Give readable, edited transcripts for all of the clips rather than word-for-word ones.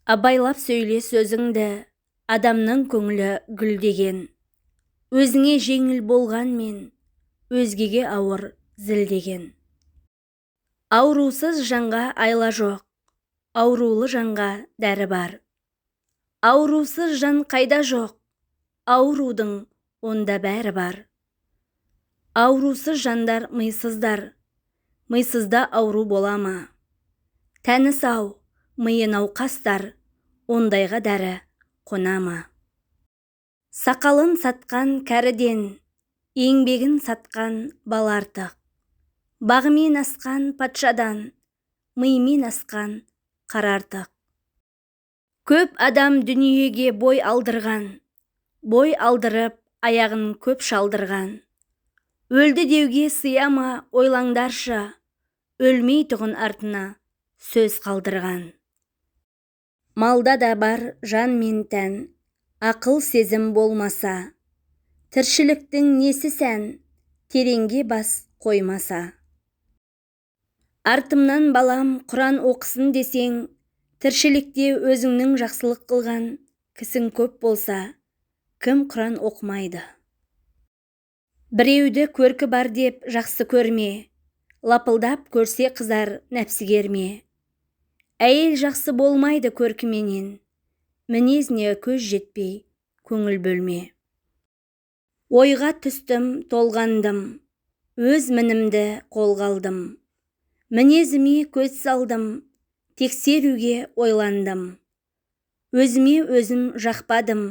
Абайлап сөйле сөзіңді, адамның көңілі гүлдеген. Өзіңе жеңіл болғанмен, өзгеге ауыр зілдеген. Аурусыз жанға айла жоқ, аурулы жанға дәрі бар. Аурусыз жан қайда жоқ, аурудың онда бәрі бар. Аурусыз жандар мыйсыздар, мыйсызда ауру бола ма? Тәні сау, миы науқастар, ондайға дәрі қона ма? Сақалын сатқан кәріден, еңбегін сатқан бал артық. Бағымен асқан патшадан, миымен асқан қара артық. Көп адам дүниеге бой алдырған, бой алдырып аяғын көп шалдырған. Өлді деуге сыя ма ойлаңдаршы, өлмей тұғын артына сөз қалдырған. Малда да бар жан мен тән, ақыл сезім болмаса, тіршіліктің несі сән, тереңге бас қоймаса. Артымнан балам Құран оқысын десең, тіршілікте өзіңнің жақсылық қылған кісің көп болса, кім Құран оқымайды? Біреуді көркі бар деп жақсы көрме, лапылдап көрсе қызар нәпсігерме. Әйел жақсы болмайды көркіменен, мінезіне көз жетпей көңіл бөлме. Ойға түстім, толғандым, өз мінімді қолға алдым. Мінезіме көз салдым, тексеруге ойландым. Өзіме өзім жақпадым,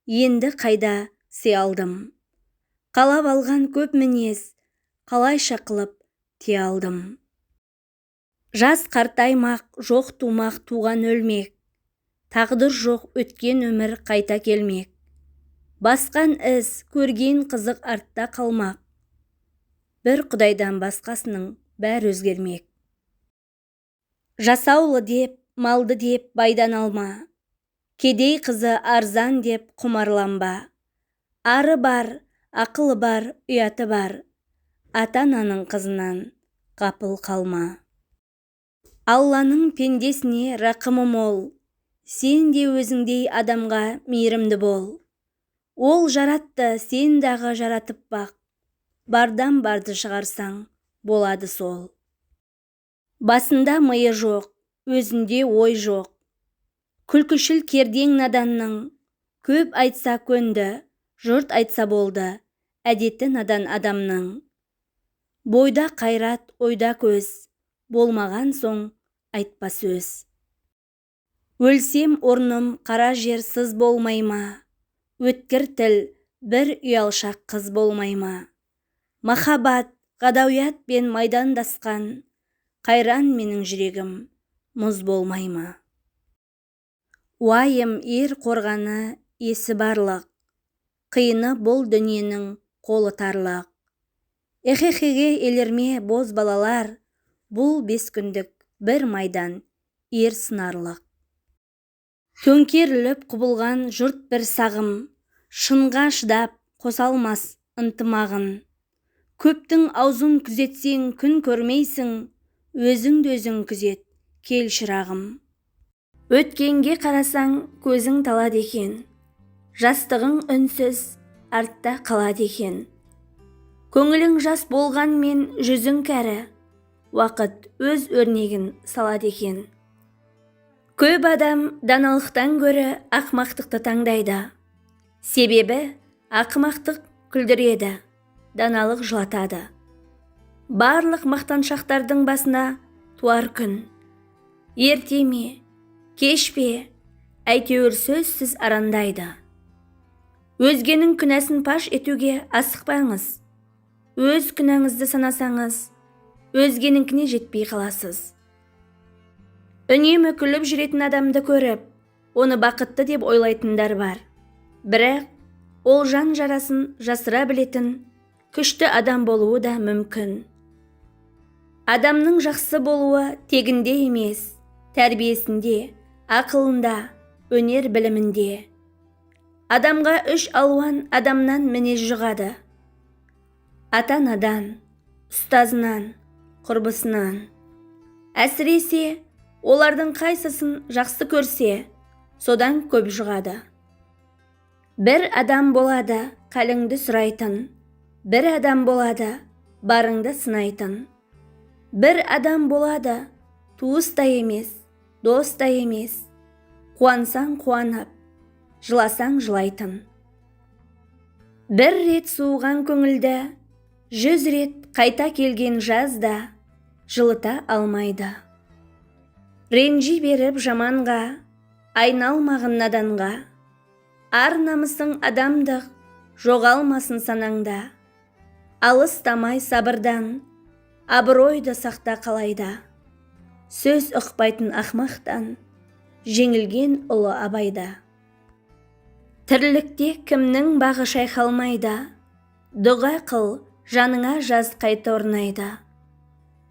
енді қайда сый алдым. Қалап алған көп мінез, қалайша қылып тие алдым. Жас қартаймақ, жоқ тумақ, туған өлмек. Тағдыр жоқ, өткен өмір қайта келмек. Басқан із, көрген қызық артта қалмақ. Бір Құдайдан басқасының бәр өзгермек. Жасаулы деп, малды деп байдан алма. Кедей қызы арзан деп құмарланба. Ары бар, ақылы бар, ұяты бар. Ата-ананың қызынан қапыл қалма. Алланың пендесіне рақымы мол, сен де өзіңдей адамға мейірімді бол. Ол жаратты, сен дағы жаратып бақ, бардан барды шығарсаң, болады сол. Басында миы жоқ, өзінде ой жоқ. Күлкішіл кердең наданның, көп айтса көнді, жұрт айтса болды, әдеті надан адамның. Бойда қайрат, ойда көз, болмаған соң айтпа сөз. Өлсем орным қара жер сыз болмай ма? Өткір тіл бір ұялшақ қыз болмай ма? Махаббат, ғадауят пен майдандасқан, қайран менің жүрегім мұз болмай ма? Уайым ер қорғаны есі барлық, қиыны бұл дүниенің қолы тарлық. Эхехеге елерме боз балалар, бұл 5 күндік бір майдан ер сынарлық. Төңкеріліп құбылған жұрт бір сағым, шынға шыдап қосалмас ынтымағын. Көптің аузын күзетсең күн көрмейсің, өзіңді өзің күзет, кел шырағым. Өткенге қарасаң көзің талады екен, жастығың үнсіз артта қалады екен. Көңілің жас болғанмен жүзің кәрі, уақыт өз өрнегін салады екен. Көп адам даналықтан гөрі ақымақтықты таңдайды. Себебі ақымақтық күлдіреді, даналық жылатады. Барлық мақтаншақтардың басына туар күн. Ерте ме, кеш пе, әйтеуір сөзсіз арандайды. Өзгенің күнәсін паш етуге асықпаңыз. Өз күнәңізді санасаңыз, өзгеніңкіне жетпей қаласыз. Үнемі күліп жүретін адамды көріп, оны бақытты деп ойлайтындар бар. Бірақ ол жан жарасын жасыра білетін күшті адам болуы да мүмкін. Адамның жақсы болуы тегінде емес, тәрбиесінде, ақылында, өнер білімінде. Адамға 3 алуан адамнан мінез жұғады. Ата-анадан, ұстазынан, құрбысынан. Әсіресе олардың қайсысын жақсы көрсе, содан көп жұғады. Бір адам болады қалыңды сұрайтын, бір адам болады барыңды сынайтын. Бір адам болады туыс та емес, дос та емес, қуансаң қуанып, жыласаң жылайтын. Бір рет суыған көңілді, 100 рет қайта келген жазда жылыта алмайды. Ренжи беріп жаманға, айналмағын наданға, ар намысың адамдық жоғалмасын санаңда. Алыстамай сабырдан, абыройды сақта қалайда. Сөз ұқпайтын ақмақтан, жеңілген ұлы абайда. Тірлікте кімнің бағы шайқалмайды, дұға қыл, жаныңа жаз қайта орнайды.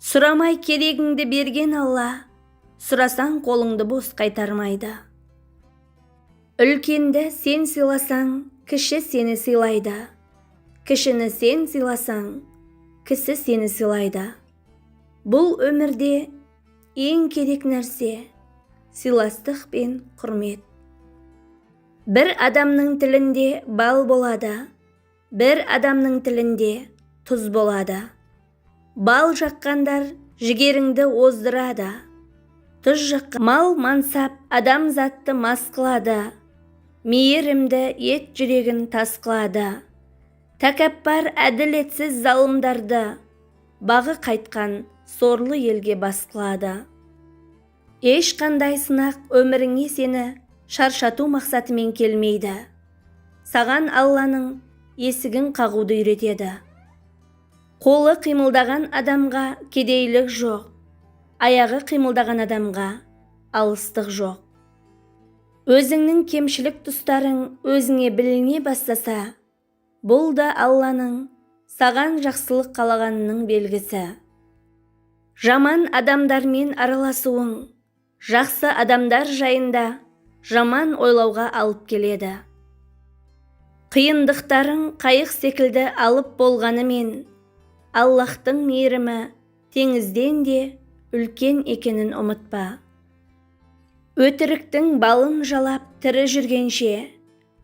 Сұрамай керегіңді берген Алла, сұрасаң қолыңды бос қайтармайды. Үлкенді сен сыйласаң, кіші сені сыйлайды. Кішіні сен сыйласаң, кісі сені сыйлайды. Бұл өмірде ең керек нәрсе сыйластық пен құрмет. Бір адамның тілінде бал болады, бір адамның тілінде тұз болады. Бал жаққандар жігеріңді оздырады. Тұз жаққан мал мансап адамзатты мас қылады. Мейірімді ет жүрегін тас қылады. Тәкаппар әділетсіз залымдарды бағы қайтқан сорлы елге бас қылады. Ешқандай сынақ өміріңе сені шаршату мақсатымен келмейді. Саған Алланың есігін қағуды үйретеді. Қолы қимылдаған адамға кедейлік жоқ, аяғы қимылдаған адамға алыстық жоқ. Өзіңнің кемшілік тұстарың өзіңе біліне бастаса, бұл да Алланың саған жақсылық қалағанының белгісі. Жаман адамдармен араласуың, жақсы адамдар жайында жаман ойлауға алып келеді. Қиындықтарың қайық секілді алып болғанымен, Аллахтың мейірімі теңізден де үлкен екенін ұмытпа. Өтіріктің балын жалап тірі жүргенше,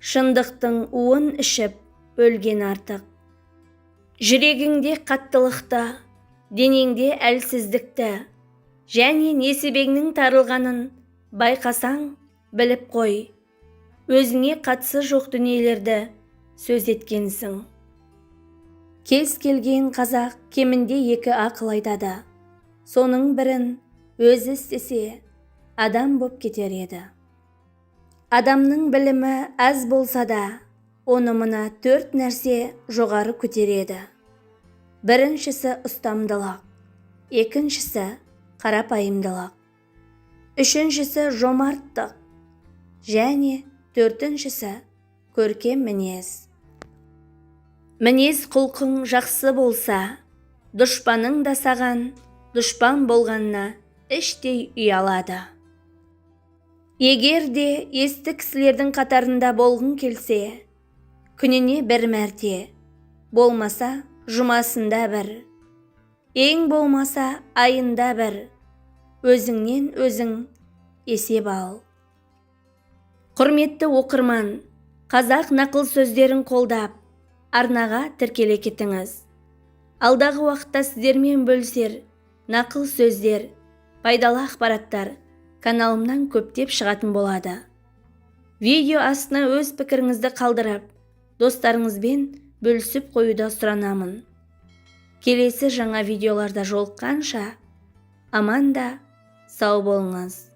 шындықтың уын ішіп өлген артық. Жүрегіңде қаттылықты, денеңде әлсіздікті, және несібеңнің тарылғанын байқасаң, біліп қой. Өзіңе қатысы жоқ дүниелерді сөз еткенсің. Кез келген қазақ кемінде 2 ақыл айтады. Соның бірін өзі істесе, адам боп кетер еді. Адамның білімі аз болса да, оны мына 4 нәрсе жоғары көтереді. Біріншісі ұстамдылық, екіншісі қарапайымдылық, үшіншісі жомарттық, және 4-шісі көркем мінез. Мінез құлқың жақсы болса, дұшпаның да саған дұшпан болғанына іштей ұялады. Егер де есті кісілердің қатарында болғың келсе, күніне 1 мәрте, болмаса жұмасында 1, ең болмаса айында 1, өзіңнен өзің есеп ал. Құрметті оқырман, қазақ нақыл сөздерін қолдап, арнаға тіркеле кетіңіз. Алдағы уақытта сіздермен бөлісер нақыл сөздер, пайдалы ақпараттар каналымнан көптеп шығатын болады. Видео астына өз пікіріңізді қалдырып, достарыңызбен бөлісіп қоюды сұранамын. Келесі жаңа видеоларда жолыққанша аман да сау болыңыз.